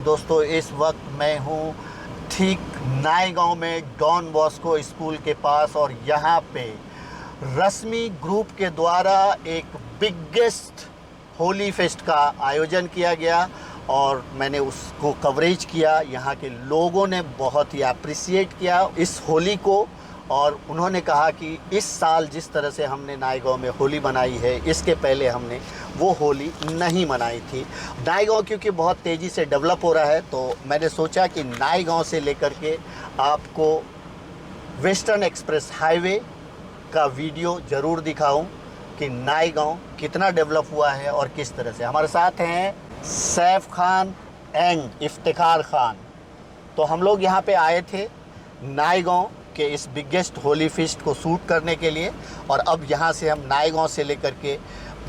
दोस्तों इस वक्त मैं हूँ ठीक नायगांव में डॉन बॉस्को स्कूल के पास और यहाँ पे रश्मि ग्रुप के द्वारा एक बिगेस्ट होली फेस्ट का आयोजन किया गया और मैंने उसको कवरेज किया। यहाँ के लोगों ने बहुत ही अप्रिसिएट किया इस होली को और उन्होंने कहा कि इस साल जिस तरह से हमने नायगांव में होली मनाई है इसके पहले हमने वो होली नहीं मनाई थी। नायगांव क्योंकि बहुत तेज़ी से डेवलप हो रहा है तो मैंने सोचा कि नायगांव से लेकर के आपको वेस्टर्न एक्सप्रेस हाईवे का वीडियो ज़रूर दिखाऊं कि नायगांव कितना डेवलप हुआ है और किस तरह से। हमारे साथ हैं सैफ खान एंड इफ्तिखार खान। तो हम लोग यहाँ पे आए थे नायगांव के इस बिगेस्ट होली फेस्ट को शूट करने के लिए और अब यहाँ से हम नायगांव से लेकर के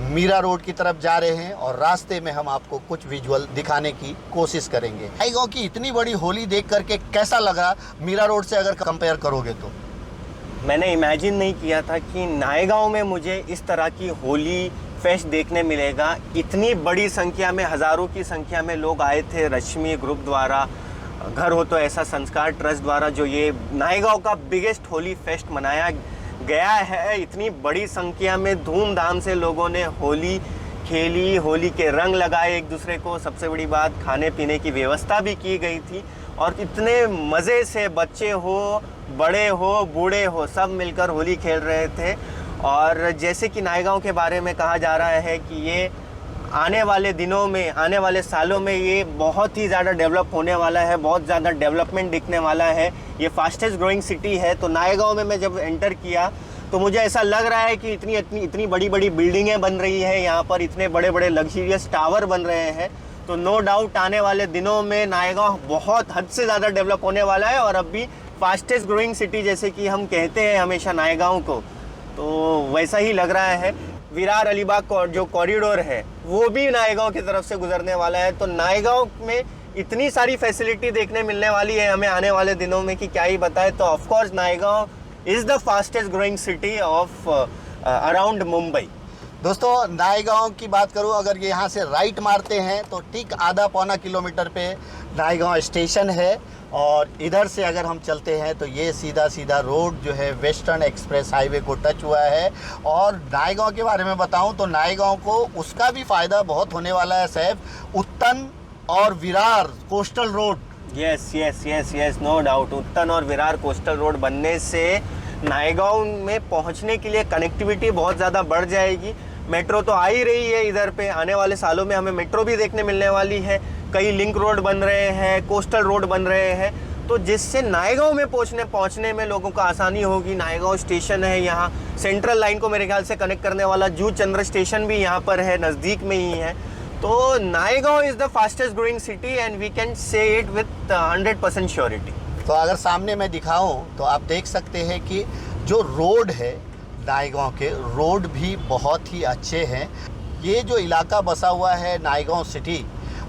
मीरा रोड की तरफ जा रहे हैं और रास्ते में हम आपको कुछ विजुअल दिखाने की कोशिश करेंगे। नायगांव की इतनी बड़ी होली देख करके कैसा लगा मीरा रोड से अगर कंपेयर करोगे तो? मैंने इमेजिन नहीं किया था कि नायगांव में मुझे इस तरह की होली फेस्ट देखने मिलेगा। इतनी बड़ी संख्या में, हज़ारों की संख्या में लोग आए थे रश्मि ग्रुप द्वारा, घर हो तो ऐसा संस्कार ट्रस्ट द्वारा जो ये नायगांव का बिगेस्ट होली फेस्ट मनाया गया है। इतनी बड़ी संख्या में धूमधाम से लोगों ने होली खेली, होली के रंग लगाए एक दूसरे को। सबसे बड़ी बात, खाने पीने की व्यवस्था भी की गई थी और इतने मज़े से बच्चे हो, बड़े हो, बूढ़े हो, सब मिलकर होली खेल रहे थे। और जैसे कि नायगांव के बारे में कहा जा रहा है कि ये आने वाले दिनों में, आने वाले सालों में ये बहुत ही ज़्यादा डेवलप होने वाला है, बहुत ज़्यादा डेवलपमेंट दिखने वाला है। ये फास्टेस्ट ग्रोइंग सिटी है। तो नायगांव में मैं जब एंटर किया तो मुझे ऐसा लग रहा है कि इतनी बड़ी बड़ी बिल्डिंगें बन रही हैं यहाँ पर, इतने बड़े बड़े लग्जरियस टावर बन रहे हैं। तो नो डाउट आने वाले दिनों में नायगांव बहुत हद से ज़्यादा डेवलप होने वाला है और अब भी फास्टेस्ट ग्रोइंग सिटी जैसे कि हम कहते हैं हमेशा नायगांव को, तो वैसा ही लग रहा है। विरार अलीबाग जो कॉरिडोर है वो भी नायगांव की तरफ से गुजरने वाला है। तो नायगांव में इतनी सारी फैसिलिटी देखने मिलने वाली है हमें आने वाले दिनों में कि क्या ही बताए। तो of course Naigaon is the fastest growing city of around Mumbai. दोस्तों नायगांव की बात करूं, अगर ये यहाँ से राइट मारते हैं तो ठीक आधा पौना किलोमीटर पे नायगांव स्टेशन है और इधर से अगर हम चलते हैं तो ये सीधा सीधा रोड जो है वेस्टर्न एक्सप्रेस हाईवे को टच हुआ है। और नायगांव के बारे में बताऊं तो नायगांव को उसका भी फ़ायदा बहुत होने वाला है सैफ। उत्तन और Virar coastal road, yes, no doubt. Uttan और विरार कोस्टल रोड बनने से नायगांव में पहुंचने के लिए कनेक्टिविटी बहुत ज़्यादा बढ़ जाएगी। मेट्रो तो आ ही रही है इधर पे, आने वाले सालों में हमें मेट्रो भी देखने मिलने वाली है। कई लिंक रोड बन रहे हैं, कोस्टल रोड बन रहे हैं, तो जिससे नायगांव में पहुंचने में लोगों को आसानी होगी। नायगांव स्टेशन है यहाँ, सेंट्रल लाइन को मेरे ख्याल से कनेक्ट करने वाला जूह चंद्र स्टेशन भी यहाँ पर है, नज़दीक में ही है। तो Naigaon is the fastest growing city and we can say it with 100% surety. तो अगर सामने मैं दिखाऊं तो आप देख सकते हैं कि जो रोड है नायगांव के, रोड भी बहुत ही अच्छे हैं। ये जो इलाका बसा हुआ है नायगांव सिटी,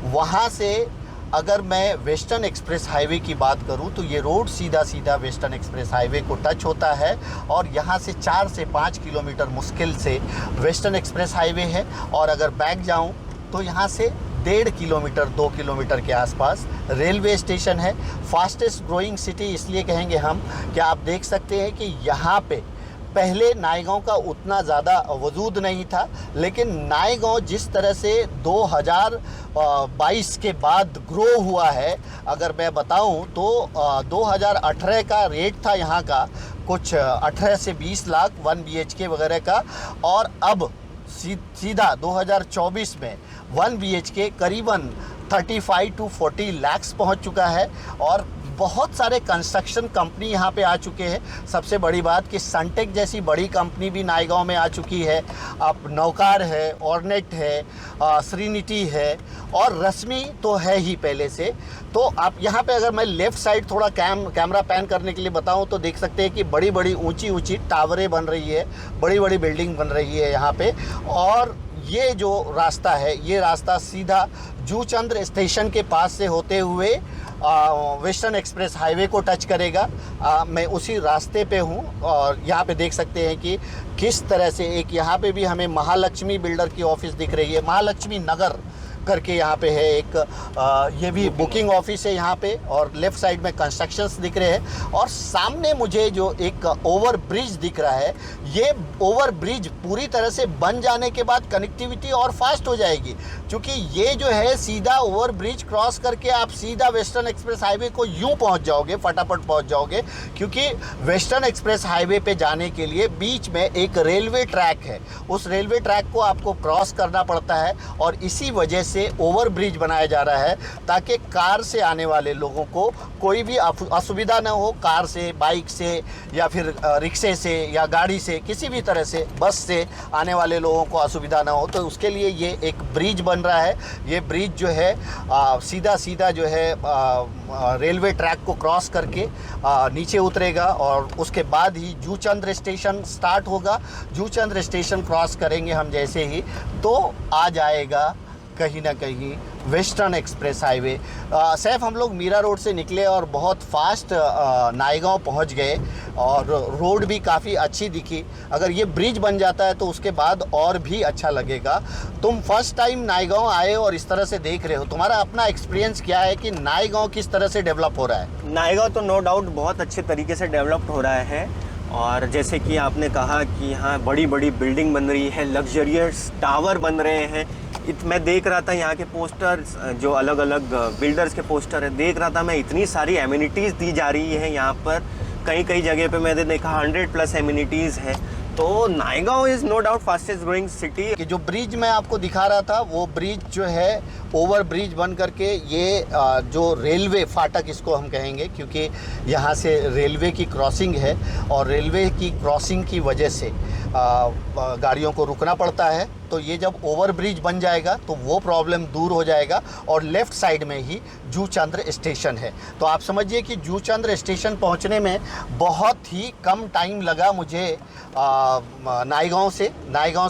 वहाँ से अगर मैं वेस्टर्न एक्सप्रेस हाईवे की बात करूं तो ये रोड सीधा सीधा वेस्टर्न एक्सप्रेस हाईवे को टच होता है और यहाँ से 4 से 5 किलोमीटर मुश्किल से वेस्टर्न एक्सप्रेस हाईवे है। और अगर बैक जाऊं तो यहाँ से 1.5 किलोमीटर 2 किलोमीटर के आसपास रेलवे स्टेशन है। फास्टेस्ट ग्रोइंग सिटी इसलिए कहेंगे हम कि आप देख सकते हैं कि यहाँ पे पहले नायगांव का उतना ज़्यादा वजूद नहीं था, लेकिन नायगांव जिस तरह से 2022 के बाद ग्रो हुआ है, अगर मैं बताऊं तो 2018 का रेट था यहाँ का कुछ 18 से 20 लाख 1 BHK वगैरह का, और अब सीधा 2024 में 1 BHK करीबन 35 to 40 लाख पहुँच चुका है। और बहुत सारे कंस्ट्रक्शन कंपनी यहाँ पे आ चुके हैं। सबसे बड़ी बात कि सनटेक जैसी बड़ी कंपनी भी नायगांव में आ चुकी है। अब नौकार है, ऑर्नेट है, श्रीनिटी है और रश्मि तो है ही पहले से। तो आप यहाँ पे अगर मैं लेफ़्ट साइड थोड़ा कैमरा पैन करने के लिए बताऊँ तो देख सकते हैं कि बड़ी बड़ी ऊंची टावरें बन रही है, बड़ी बड़ी बिल्डिंग बन रही है यहाँ पे। और ये जो रास्ता है, ये रास्ता सीधा जूह चंद्र स्टेशन के पास से होते हुए वेस्टर्न एक्सप्रेस हाईवे को टच करेगा। मैं उसी रास्ते पे हूँ और यहाँ पे देख सकते हैं कि किस तरह से एक यहाँ पे भी हमें महालक्ष्मी बिल्डर की ऑफिस दिख रही है, महालक्ष्मी नगर करके यहाँ पे है एक ये भी बुकिंग ऑफिस है यहाँ पे, और लेफ्ट साइड में कंस्ट्रक्शंस दिख रहे हैं, और सामने मुझे जो एक ओवर ब्रिज दिख रहा है, ये ओवर ब्रिज पूरी तरह से बन जाने के बाद कनेक्टिविटी और फास्ट हो जाएगी, क्योंकि ये जो है सीधा ओवर ब्रिज क्रॉस करके आप सीधा वेस्टर्न एक्सप्रेस हाईवे को यूं पहुंच जाओगे, फटाफट पहुंच जाओगे, क्योंकि वेस्टर्न एक्सप्रेस हाईवे पे जाने के लिए बीच में एक रेलवे ट्रैक है, उस रेलवे ट्रैक को आपको क्रॉस करना पड़ता है, और इसी वजह से ओवर ब्रिज बनाया जा रहा है ताकि कार से आने वाले लोगों को कोई भी असुविधा ना हो, कार से, बाइक से, या फिर रिक्शे से या गाड़ी से, किसी भी तरह से, बस से आने वाले लोगों को असुविधा ना हो। तो उसके लिए ये एक ब्रिज बन रहा है। ये ब्रिज जो है सीधा सीधा जो है रेलवे ट्रैक को क्रॉस करके नीचे उतरेगा, और उसके बाद ही जूचंद्र स्टेशन स्टार्ट होगा। जूचंद्र स्टेशन क्रॉस करेंगे हम जैसे ही, तो आ जाएगा कहीं ना कहीं वेस्टर्न एक्सप्रेस हाईवे। सैफ, हम लोग मीरा रोड से निकले और बहुत फास्ट नायगांव पहुंच गए, और रोड भी काफ़ी अच्छी दिखी। अगर ये ब्रिज बन जाता है तो उसके बाद और भी अच्छा लगेगा। तुम फर्स्ट टाइम नायगांव आए और इस तरह से देख रहे हो, तुम्हारा अपना एक्सपीरियंस क्या है कि नायगांव किस तरह से डेवलप हो रहा है? नायगांव तो नो डाउट बहुत अच्छे तरीके से डेवलप्ड हो रहा है, और जैसे कि आपने कहा कि यहाँ बड़ी बड़ी बिल्डिंग बन रही है, लग्जरियस टावर बन रहे हैं। मैं देख रहा था यहाँ के पोस्टर्स, जो अलग अलग बिल्डर्स के पोस्टर है, देख रहा था मैं, इतनी सारी एमिनिटीज़ दी जा रही है यहाँ पर। कई कई जगह पे मैंने देखा 100+ एमिनिटीज़ है। तो Naigaon is no doubt fastest growing city. कि जो ब्रिज मैं आपको दिखा रहा था, वो ब्रिज जो है ओवर ब्रिज बन करके ये जो रेलवे फाटक इसको हम कहेंगे, क्योंकि यहाँ से रेलवे की क्रॉसिंग है, और रेलवे की क्रॉसिंग की वजह से गाड़ियों को रुकना पड़ता है। तो ये जब ओवर ब्रिज बन जाएगा तो वो प्रॉब्लम दूर हो जाएगा, और लेफ़्ट साइड में ही जूचंद्र स्टेशन है। तो आप समझिए कि जूचंद्र स्टेशन पहुंचने में बहुत ही कम टाइम लगा मुझे। नायगांव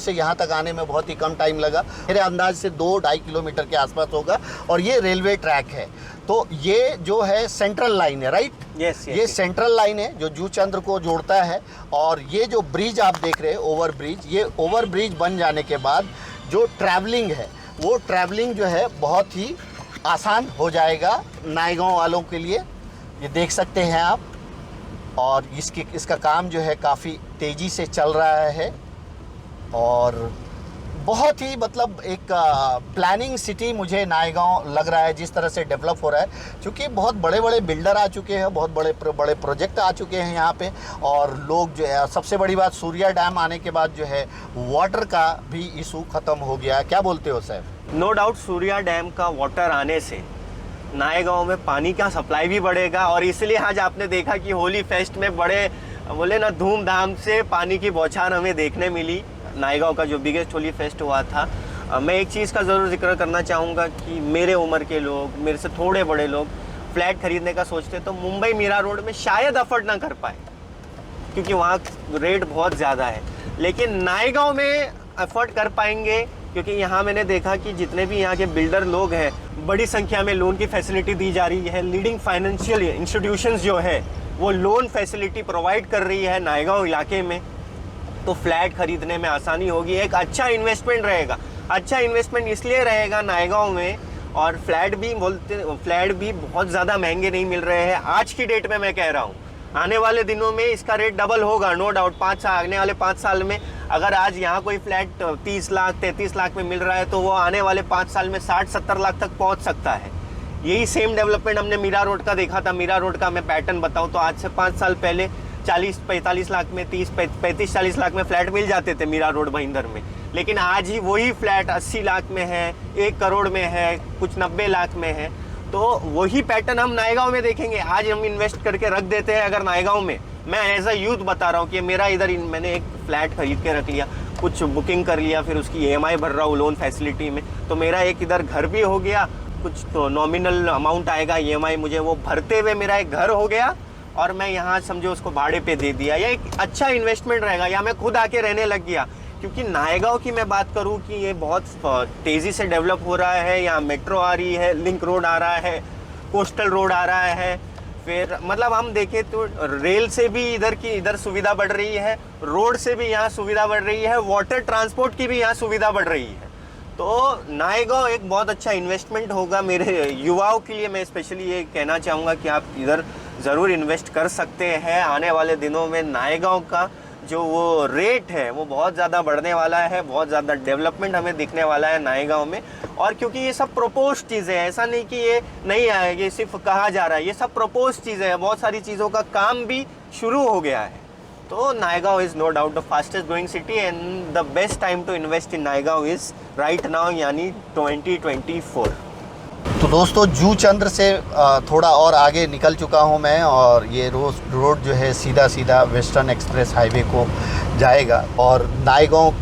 से यहाँ तक आने में बहुत ही कम टाइम लगा, मेरे अंदाज से 2-2.5 किलोमीटर के आसपास होगा। और ये रेलवे ट्रैक है, तो ये जो है सेंट्रल लाइन है, राइट? यस, ये सेंट्रल लाइन है जो जूचंद्र को जोड़ता है। और ये जो ब्रिज आप देख रहे हैं, ओवर ब्रिज, ये ओवर ब्रिज बन जाने के बाद जो ट्रैवलिंग है, वो ट्रैवलिंग जो है बहुत ही आसान हो जाएगा नायगांव वालों के लिए। ये देख सकते हैं आप, और इसका काम जो है काफ़ी तेज़ी से चल रहा है, और बहुत ही मतलब एक प्लानिंग सिटी मुझे नायगांव लग रहा है, जिस तरह से डेवलप हो रहा है। क्योंकि बहुत बड़े बड़े बिल्डर आ चुके हैं, बहुत बड़े बड़े प्रोजेक्ट आ चुके हैं यहाँ पे, और लोग जो है, सबसे बड़ी बात सूर्या डैम आने के बाद जो है वाटर का भी इशू ख़त्म हो गया। क्या बोलते हो sir? No doubt Surya dam का वाटर आने से नायगांव में पानी का सप्लाई भी बढ़ेगा, और इसलिए आज आपने देखा कि होली फेस्ट में बड़े बोले ना धूमधाम से पानी की बौछार हमें देखने मिली। नायगांव का जो बिगेस्ट होली फेस्ट हुआ था। मैं एक चीज़ का ज़रूर जिक्र करना चाहूँगा कि मेरे उम्र के लोग, मेरे से थोड़े बड़े लोग फ्लैट खरीदने का सोचते तो मुंबई मीरा रोड में शायद अफोर्ड ना कर पाए, क्योंकि वहाँ रेट बहुत ज़्यादा है। लेकिन नायगांव में अफोर्ड कर पाएंगे, क्योंकि यहाँ मैंने देखा कि जितने भी यहाँ के बिल्डर लोग हैं, बड़ी संख्या में लोन की फैसिलिटी दी जा रही है। लीडिंग फाइनेंशियल इंस्टीट्यूशंस जो है वो लोन फैसिलिटी प्रोवाइड कर रही है नायगांव इलाके में। तो फ्लैट खरीदने में आसानी होगी, एक अच्छा इन्वेस्टमेंट रहेगा। अच्छा इन्वेस्टमेंट इसलिए रहेगा नायगांव में, और फ्लैट भी बहुत ज़्यादा महंगे नहीं मिल रहे हैं आज की डेट में। मैं कह रहा हूँ आने वाले दिनों में इसका रेट डबल होगा, नो डाउट। आने वाले 5 साल में अगर आज यहाँ कोई फ्लैट 30 लाख 33 लाख में मिल रहा है, तो वो आने वाले 5 साल में 60-70 लाख तक पहुँच सकता है। यही सेम डेवलपमेंट हमने मीरा रोड का देखा था। मीरा रोड का मैं पैटर्न बताऊँ तो आज से 5 साल पहले 40-45 लाख में, 35-40 लाख में फ्लैट मिल जाते थे मीरा रोड भाईंदर में। लेकिन आज ही वही फ्लैट 80 लाख में है, 1 करोड़ में है, कुछ 90 लाख में है। तो वही पैटर्न हम नायगांव में देखेंगे। आज हम इन्वेस्ट करके रख देते हैं अगर नायगांव में, मैं एज अ यूथ बता रहा हूँ कि मेरा इधर मैंने एक फ्लैट खरीद के रख लिया, कुछ बुकिंग कर लिया, फिर उसकी EMI भर रहा हूँ लोन फैसिलिटी में, तो मेरा एक इधर घर भी हो गया, कुछ तो नॉमिनल अमाउंट आएगा EMI मुझे, वो भरते हुए मेरा एक घर हो गया, और मैं यहाँ समझो उसको भाड़े पे दे दिया। या एक अच्छा इन्वेस्टमेंट रहेगा, या मैं खुद आके रहने लग गया। क्योंकि नायगांव की मैं बात करूँ कि ये बहुत तेज़ी से डेवलप हो रहा है। यहाँ मेट्रो आ रही है, लिंक रोड आ रहा है, कोस्टल रोड आ रहा है, फिर मतलब हम देखें तो रेल से भी इधर सुविधा बढ़ रही है, रोड से भी यहाँ सुविधा बढ़ रही है, वाटर ट्रांसपोर्ट की भी यहाँ सुविधा बढ़ रही है। तो नायगांव एक बहुत अच्छा इन्वेस्टमेंट होगा मेरे युवाओं के लिए। मैं स्पेशली ये कहना चाहूँगा कि आप इधर ज़रूर इन्वेस्ट कर सकते हैं। आने वाले दिनों में नायगांव का जो वो रेट है वो बहुत ज़्यादा बढ़ने वाला है, बहुत ज़्यादा डेवलपमेंट हमें दिखने वाला है नायगांव में। और क्योंकि ये सब प्रपोज चीज़ें हैं, ऐसा नहीं कि ये नहीं आएगी, सिर्फ कहा जा रहा है, ये सब प्रपोज चीज़ें हैं। बहुत सारी चीज़ों का काम भी शुरू हो गया है। तो Naigaon is no doubt the fastest growing city and the best time to invest in Naigaon is right now, यानी 2024। तो दोस्तों जूचंद्र से थोड़ा और आगे निकल चुका हूं मैं, और ये रोड जो है सीधा सीधा वेस्टर्न एक्सप्रेस हाईवे को जाएगा। और नायगांव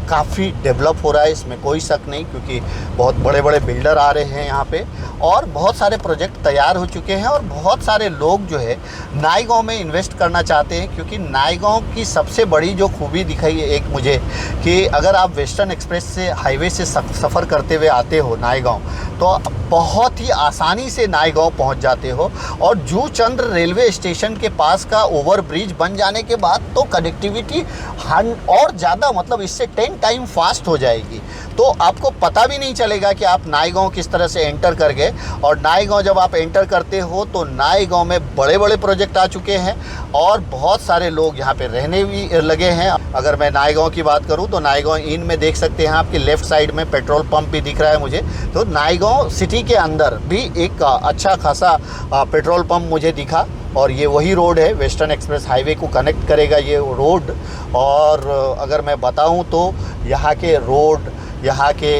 काफ़ी डेवलप हो रहा है, इसमें कोई शक नहीं, क्योंकि बहुत बड़े बड़े बिल्डर आ रहे हैं यहाँ पे और बहुत सारे प्रोजेक्ट तैयार हो चुके हैं। और बहुत सारे लोग जो है नायगांव में इन्वेस्ट करना चाहते हैं, क्योंकि नायगांव की सबसे बड़ी जो खूबी दिखाई है एक मुझे, कि अगर आप वेस्टर्न एक्सप्रेस से हाईवे से सफ़र करते हुए आते हो नायगांव, तो बहुत ही आसानी से नायगांव पहुंच जाते हो। और जूचंद्र रेलवे स्टेशन के पास का ओवर ब्रिज बन जाने के बाद तो कनेक्टिविटी और ज़्यादा, मतलब इससे 10 टाइम फास्ट हो जाएगी। तो आपको पता भी नहीं चलेगा कि आप नायगांव किस तरह से एंटर कर गए। और नायगांव जब आप एंटर करते हो तो नायगांव में बड़े बड़े प्रोजेक्ट आ चुके हैं और बहुत सारे लोग यहाँ पे रहने भी लगे हैं। अगर मैं नायगांव की बात करूँ तो नायगांव इन में देख सकते हैं आपकी लेफ़्ट साइड में पेट्रोल पंप भी दिख रहा है मुझे। तो नायगांव सिटी के अंदर भी एक अच्छा खासा पेट्रोल पंप मुझे दिखा, और ये वही रोड है, वेस्टर्न एक्सप्रेस हाईवे को कनेक्ट करेगा ये रोड। और अगर मैं बताऊं तो यहाँ के रोड, यहाँ के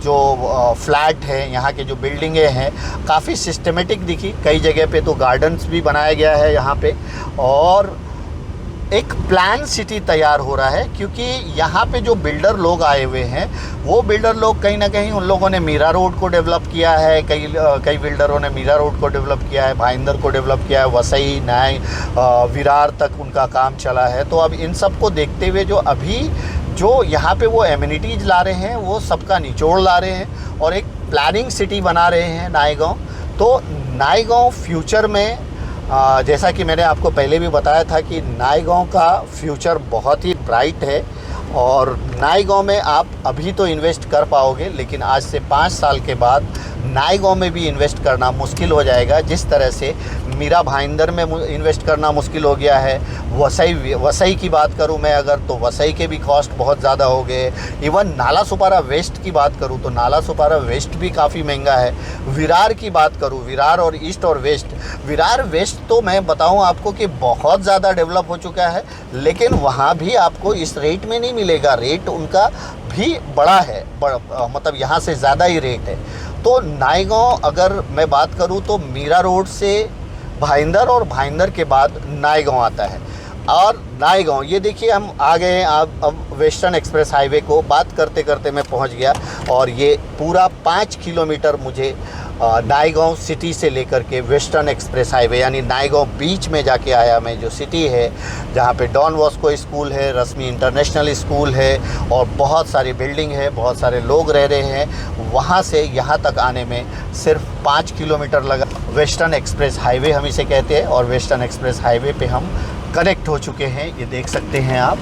जो फ्लैट हैं, यहाँ के जो बिल्डिंगें हैं, काफ़ी सिस्टमेटिक दिखी। कई जगह पे तो गार्डन्स भी बनाया गया है यहाँ पे, और एक प्लान सिटी तैयार हो रहा है। क्योंकि यहाँ पे जो बिल्डर लोग आए हुए हैं, वो बिल्डर लोग कहीं ना कहीं उन लोगों ने मीरा रोड को डेवलप किया है, कई बिल्डरों ने मीरा रोड को डेवलप किया है, भाईंदर को डेवलप किया है, वसई, न्याय, विरार तक उनका काम चला है। तो अब इन सब को देखते हुए जो यहाँ पे वो एमिनिटीज़ ला रहे हैं, वो सबका निचोड़ ला रहे हैं और एक प्लानिंग सिटी बना रहे हैं नायगांव। तो नायगांव फ्यूचर में, जैसा कि मैंने आपको पहले भी बताया था कि नायगांव का फ्यूचर बहुत ही ब्राइट है। और नायगांव में आप अभी तो इन्वेस्ट कर पाओगे, लेकिन आज से 5 साल के बाद नायगांव में भी इन्वेस्ट करना मुश्किल हो जाएगा। जिस तरह से मीरा भाईंदर में इन्वेस्ट करना मुश्किल हो गया है, वसई की बात करूं मैं अगर, तो वसई के भी कॉस्ट बहुत ज़्यादा हो गए। इवन नाला सुपारा वेस्ट की बात करूं तो नाला सुपारा वेस्ट भी काफ़ी महंगा है। विरार की बात करूं, विरार और ईस्ट और वेस्ट, विरार वेस्ट तो मैं बताऊं आपको कि बहुत ज़्यादा डेवलप हो चुका है, लेकिन वहाँ भी आपको इस रेट में नहीं मिलेगा। रेट उनका भी बड़ा है, मतलब यहाँ से ज़्यादा ही रेट है। तो नायगांव अगर मैं बात करूं तो मीरा रोड से भाईंदर और भाईंदर के बाद नायगांव आता है। और नायगांव, ये देखिए हम आ गए हैं अब वेस्टर्न एक्सप्रेस हाईवे को बात करते करते मैं पहुंच गया। और ये पूरा 5 किलोमीटर मुझे नायगांव सिटी से लेकर के वेस्टर्न एक्सप्रेस हाईवे, यानी नायगांव बीच में जाके आया मैं। जो सिटी है जहाँ पे डॉन बॉस्को स्कूल है, रश्मि इंटरनेशनल स्कूल है और बहुत सारी बिल्डिंग है, बहुत सारे लोग रह रहे हैं, वहाँ से यहाँ तक आने में सिर्फ 5 किलोमीटर लगा। वेस्टर्न एक्सप्रेस हाईवे हम इसे कहते हैं, और वेस्टर्न एक्सप्रेस हाईवे पे हम कनेक्ट हो चुके हैं। ये देख सकते हैं आप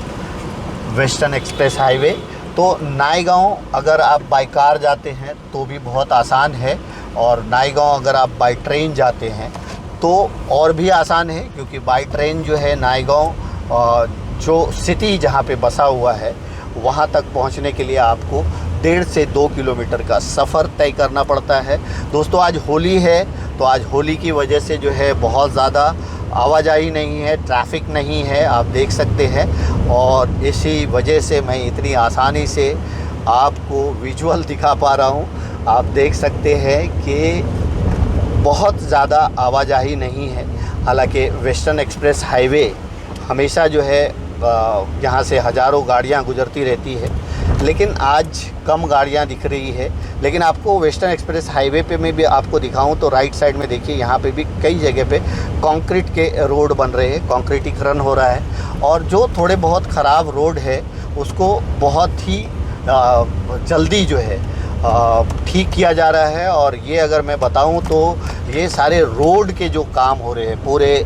वेस्टर्न एक्सप्रेस हाईवे। तो नायगांव अगर आप बाय कार जाते हैं तो भी बहुत आसान है, और नायगांव अगर आप बाय ट्रेन जाते हैं तो और भी आसान है, क्योंकि बाय ट्रेन जो है नायगांव जो सिटी जहाँ पे बसा हुआ है वहाँ तक पहुँचने के लिए आपको 1.5 से 2 किलोमीटर का सफ़र तय करना पड़ता है। दोस्तों आज होली है, तो आज होली की वजह से जो है बहुत ज़्यादा आवाजाही नहीं है, ट्रैफिक नहीं है, आप देख सकते हैं। और इसी वजह से मैं इतनी आसानी से आपको विजुअल दिखा पा रहा हूँ। आप देख सकते हैं कि बहुत ज़्यादा आवाजाही नहीं है। हालांकि वेस्टर्न एक्सप्रेस हाईवे हमेशा जो है यहाँ से हज़ारों गाड़ियाँ गुजरती रहती है, लेकिन आज कम गाड़ियाँ दिख रही है। लेकिन आपको वेस्टर्न एक्सप्रेस हाईवे पे में भी आपको दिखाऊं तो राइट साइड में देखिए, यहाँ पे भी कई जगह पे कंक्रीट के रोड बन रहे हैं, कंक्रीटीकरण हो रहा है। और जो थोड़े बहुत ख़राब रोड है उसको बहुत ही जल्दी जो है ठीक किया जा रहा है। और ये अगर मैं बताऊं तो ये सारे रोड के जो काम हो रहे हैं पूरे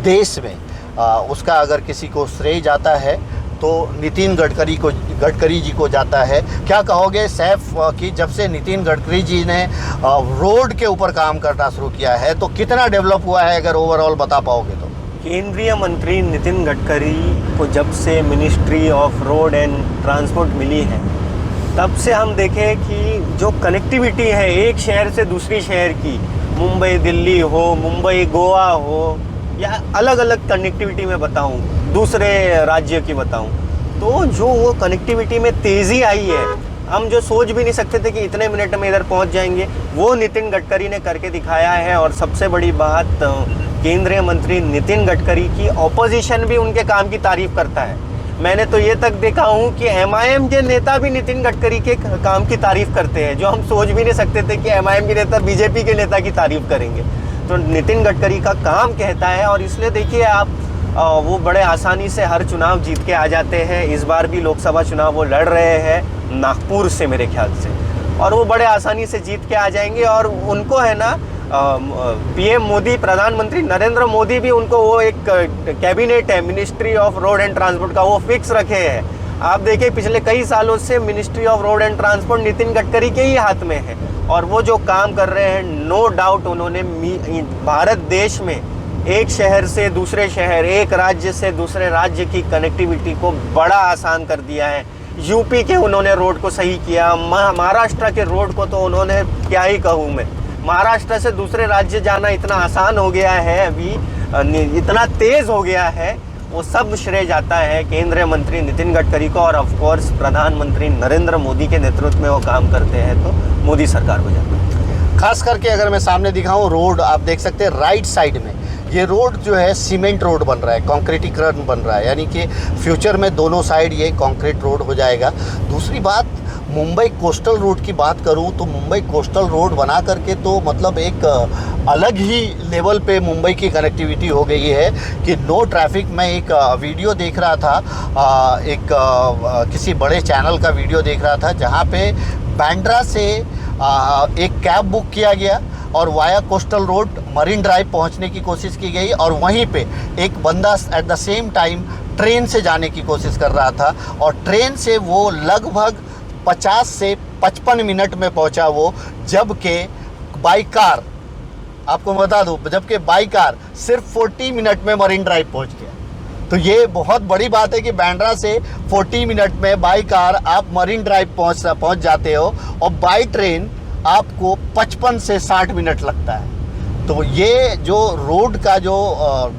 देश में, उसका अगर किसी को श्रेय जाता है तो नितिन गडकरी जी को जाता है। क्या कहोगे सैफ कि जब से नितिन गडकरी जी ने रोड के ऊपर काम करना शुरू किया है तो कितना डेवलप हुआ है, अगर ओवरऑल बता पाओगे तो? केंद्रीय मंत्री नितिन गडकरी को जब से ministry of road and transport मिली है, तब से हम देखें कि जो कनेक्टिविटी है एक शहर से दूसरी शहर की, मुंबई दिल्ली हो, मुंबई गोवा हो, या अलग अलग कनेक्टिविटी में बताऊं, दूसरे राज्य की बताऊं, तो जो वो कनेक्टिविटी में तेज़ी आई है, हम जो सोच भी नहीं सकते थे कि इतने मिनट में इधर पहुंच जाएंगे, वो नितिन गडकरी ने करके दिखाया है। और सबसे बड़ी बात, केंद्रीय मंत्री नितिन गडकरी की ऑपोजिशन भी उनके काम की तारीफ करता है। मैंने तो ये तक देखा हूँ कि MIM के नेता भी नितिन गडकरी के काम की तारीफ करते हैं, जो हम सोच भी नहीं सकते थे कि MIM के नेता BJP के नेता की तारीफ करेंगे। तो नितिन गडकरी का काम कहता है, और इसलिए देखिए आप, वो बड़े आसानी से हर चुनाव जीत के आ जाते हैं। इस बार भी लोकसभा चुनाव वो लड़ रहे हैं नागपुर से मेरे ख्याल से, और वो बड़े आसानी से जीत के आ जाएंगे। और उनको है ना, PM मोदी, प्रधानमंत्री नरेंद्र मोदी भी उनको वो एक कैबिनेट है ministry of road and transport का, वो फिक्स रखे हैं। आप देखिए पिछले कई सालों से ministry of road and transport Nitin Gadkari के ही हाथ में है, और वो जो काम कर रहे हैं, नो डाउट उन्होंने भारत देश में एक शहर से दूसरे शहर, एक राज्य से दूसरे राज्य की कनेक्टिविटी को बड़ा आसान कर दिया है। यूपी के उन्होंने रोड को सही किया, महाराष्ट्र के रोड को तो उन्होंने क्या ही कहूँ मैं, महाराष्ट्र से दूसरे राज्य जाना इतना आसान हो गया है, अभी इतना तेज़ हो गया है। वो सब श्रेय जाता है केंद्रीय मंत्री नितिन गडकरी को, और ऑफ कोर्स प्रधानमंत्री नरेंद्र मोदी के नेतृत्व में वो काम करते हैं, तो मोदी सरकार को जाता है। खास करके अगर मैं सामने दिखाऊं, रोड आप देख सकते हैं राइट साइड में ये रोड जो है सीमेंट रोड बन रहा है, कंक्रीटीकरण बन रहा है, यानी कि फ्यूचर में दोनों साइड ये कंक्रीट रोड हो जाएगा। दूसरी बात, मुंबई कोस्टल रोड की बात करूं तो मुंबई कोस्टल रोड बना करके तो मतलब एक अलग ही लेवल पे मुंबई की कनेक्टिविटी हो गई है कि नो ट्रैफिक। मैं एक वीडियो देख रहा था, किसी बड़े चैनल का वीडियो देख रहा था, जहां पे बांद्रा से एक कैब बुक किया गया और via coastal road marine drive पहुंचने की कोशिश की गई, और वहीं पे एक बंदा at the same time train से जाने की कोशिश कर रहा था, और ट्रेन से वो लगभग 50 से 55 मिनट में पहुंचा वो, जबकि बाई कार, आपको बता दूं, जबकि बाई कार सिर्फ 40 मिनट में मरीन ड्राइव पहुंच गया। तो ये बहुत बड़ी बात है कि बांद्रा से 40 मिनट में बाई कार आप मरीन ड्राइव पहुंच जाते हो, और बाई ट्रेन आपको 55 से 60 मिनट लगता है। तो ये जो रोड का जो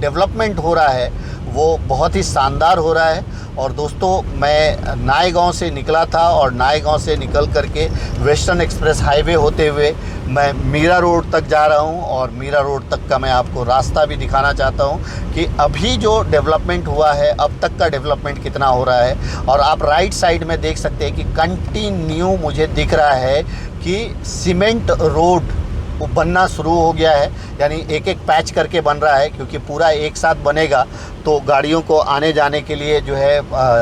डेवलपमेंट हो रहा है वो बहुत ही शानदार हो रहा है। और दोस्तों, मैं नायगांव से निकला था, और नायगांव से निकल करके वेस्टर्न एक्सप्रेस हाईवे होते हुए मैं मीरा रोड तक जा रहा हूं, और मीरा रोड तक का मैं आपको रास्ता भी दिखाना चाहता हूं कि अभी जो डेवलपमेंट हुआ है, अब तक का डेवलपमेंट कितना हो रहा है। और आप राइट साइड में देख सकते हैं कि कंटिन्यू मुझे दिख रहा है कि सीमेंट रोड वो बनना शुरू हो गया है, यानी एक एक पैच करके बन रहा है, क्योंकि पूरा एक साथ बनेगा तो गाड़ियों को आने जाने के लिए जो है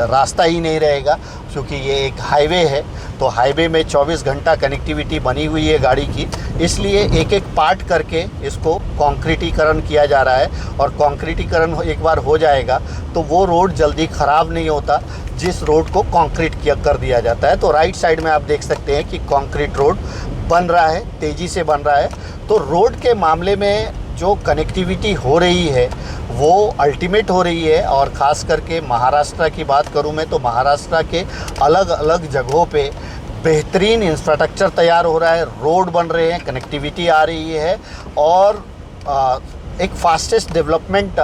रास्ता ही नहीं रहेगा, क्योंकि ये एक हाईवे है। तो हाईवे में 24 घंटा कनेक्टिविटी बनी हुई है गाड़ी की, इसलिए एक एक पार्ट करके इसको कंक्रीटीकरण किया जा रहा है। और कंक्रीटीकरण एक बार हो जाएगा तो वो रोड जल्दी ख़राब नहीं होता जिस रोड को कंक्रीट कर दिया जाता है। तो राइट साइड में आप देख सकते हैं कि कंक्रीट रोड बन रहा है, तेज़ी से बन रहा है। तो रोड के मामले में जो कनेक्टिविटी हो रही है वो अल्टीमेट हो रही है। और ख़ास करके महाराष्ट्र की बात करूं मैं, तो महाराष्ट्र के अलग अलग जगहों पे बेहतरीन इंफ्रास्ट्रक्चर तैयार हो रहा है, रोड बन रहे हैं, कनेक्टिविटी आ रही है, और एक फास्टेस्ट डेवलपमेंट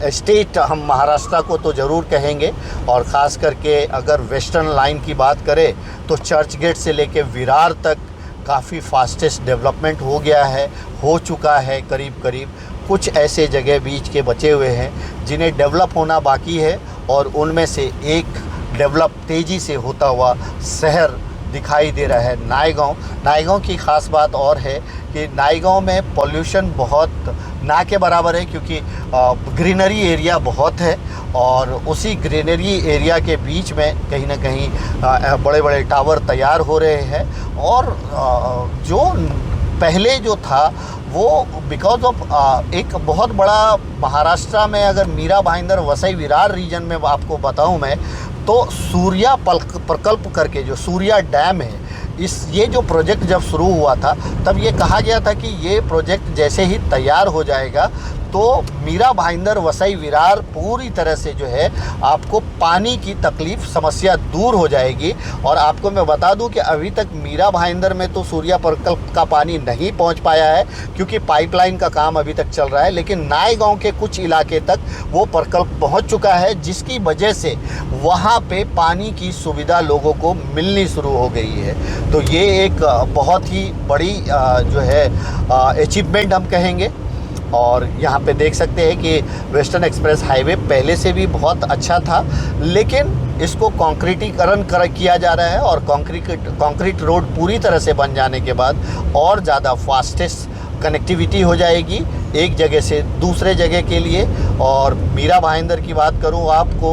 स्टेट हम महाराष्ट्र को तो ज़रूर कहेंगे। और ख़ास करके अगर वेस्टर्न लाइन की बात करें तो चर्च गेट से लेके विरार तक काफ़ी फास्टेस्ट डेवलपमेंट हो चुका है करीब करीब। कुछ ऐसे जगह बीच के बचे हुए हैं जिन्हें डेवलप होना बाकी है, और उनमें से एक डेवलप तेज़ी से होता हुआ शहर दिखाई दे रहा है नायगांव। नायगांव की ख़ास बात और है कि नायगांव में पॉल्यूशन बहुत ना के बराबर है, क्योंकि ग्रीनरी एरिया बहुत है, और उसी ग्रीनरी एरिया के बीच में कहीं ना कहीं बड़े बड़े टावर तैयार हो रहे हैं। और जो पहले जो था वो बिकॉज ऑफ एक बहुत बड़ा महाराष्ट्र में, अगर मीरा भाईंदर वसई विरार रीजन में आपको बताऊं मैं, तो सूर्या प्रकल्प करके जो सूर्या डैम है, ये जो प्रोजेक्ट जब शुरू हुआ था तब ये कहा गया था कि ये प्रोजेक्ट जैसे ही तैयार हो जाएगा तो मीरा भाईंदर वसई विरार पूरी तरह से जो है आपको पानी की तकलीफ़ समस्या दूर हो जाएगी। और आपको मैं बता दूं कि अभी तक मीरा भाईंदर में तो सूर्या प्रकल्प का पानी नहीं पहुंच पाया है क्योंकि पाइपलाइन का काम अभी तक चल रहा है, लेकिन नायगांव के कुछ इलाके तक वो प्रकल्प पहुंच चुका है, जिसकी वजह से वहाँ पे पानी की सुविधा लोगों को मिलनी शुरू हो गई है। तो ये एक बहुत ही बड़ी जो है अचीवमेंट हम कहेंगे। और यहाँ पे देख सकते हैं कि वेस्टर्न एक्सप्रेस हाईवे पहले से भी बहुत अच्छा था, लेकिन इसको कंक्रीटीकरण किया जा रहा है और कंक्रीट रोड पूरी तरह से बन जाने के बाद और ज़्यादा फास्टेस्ट कनेक्टिविटी हो जाएगी एक जगह से दूसरे जगह के लिए। और मीरा भाईंदर की बात करूँ आपको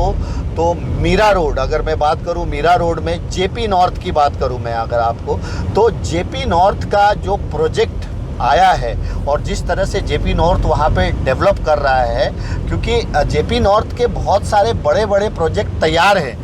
तो मीरा रोड, अगर मैं बात करूँ मीरा रोड में जेपी नॉर्थ की बात करूँ मैं अगर आपको, तो जेपी नॉर्थ का जो प्रोजेक्ट आया है और जिस तरह से जेपी नॉर्थ वहाँ पे डेवलप कर रहा है, क्योंकि जेपी नॉर्थ के बहुत सारे बड़े बड़े प्रोजेक्ट तैयार हैं,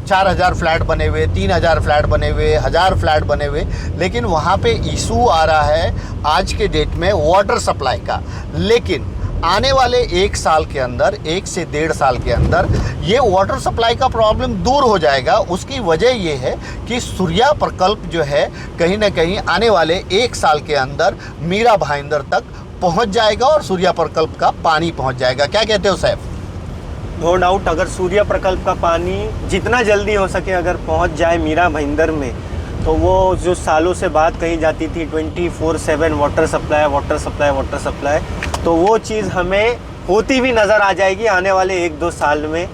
4000 फ्लैट बने हुए, 3000 फ्लैट बने हुए, 1000 फ्लैट बने हुए, लेकिन वहाँ पे इशू आ रहा है आज के डेट में वाटर सप्लाई का। लेकिन आने वाले 1 साल के अंदर, 1 से 1.5 साल के अंदर ये वाटर सप्लाई का प्रॉब्लम दूर हो जाएगा। उसकी वजह ये है कि सूर्या प्रकल्प जो है कहीं ना कहीं आने वाले 1 साल के अंदर मीरा भाईंदर तक पहुंच जाएगा और सूर्या प्रकल्प का पानी पहुंच जाएगा। क्या कहते हो सैफ? नो डाउट, अगर सूर्या प्रकल्प का पानी जितना जल्दी हो सके अगर पहुंच जाए मीरा भाईंदर में, तो वो जो सालों से बात कही जाती थी 24/7 water supply water supply water supply, तो वो चीज़ हमें होती भी नज़र आ जाएगी आने वाले 1-2 साल में।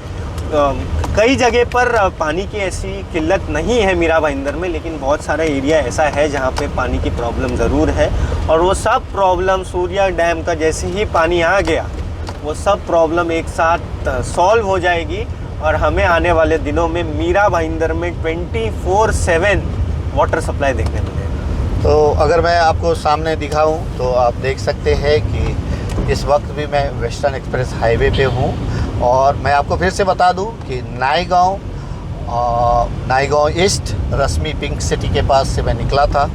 कई जगह पर पानी की ऐसी किल्लत नहीं है मीरा भाईंदर में, लेकिन बहुत सारा एरिया ऐसा है जहाँ पे पानी की प्रॉब्लम ज़रूर है। और वो सब प्रॉब्लम सूर्या डैम का जैसे ही पानी आ गया, वो सब प्रॉब्लम एक साथ सॉल्व हो जाएगी और हमें आने वाले दिनों में मीरा भाईंदर में 24/7 वाटर सप्लाई देखने मिलेगा। तो अगर मैं आपको सामने दिखाऊं तो आप देख सकते हैं कि इस वक्त भी मैं वेस्टर्न एक्सप्रेस हाईवे पे हूँ। और मैं आपको फिर से बता दूं कि नायगांव ईस्ट रश्मि पिंक सिटी के पास से मैं निकला था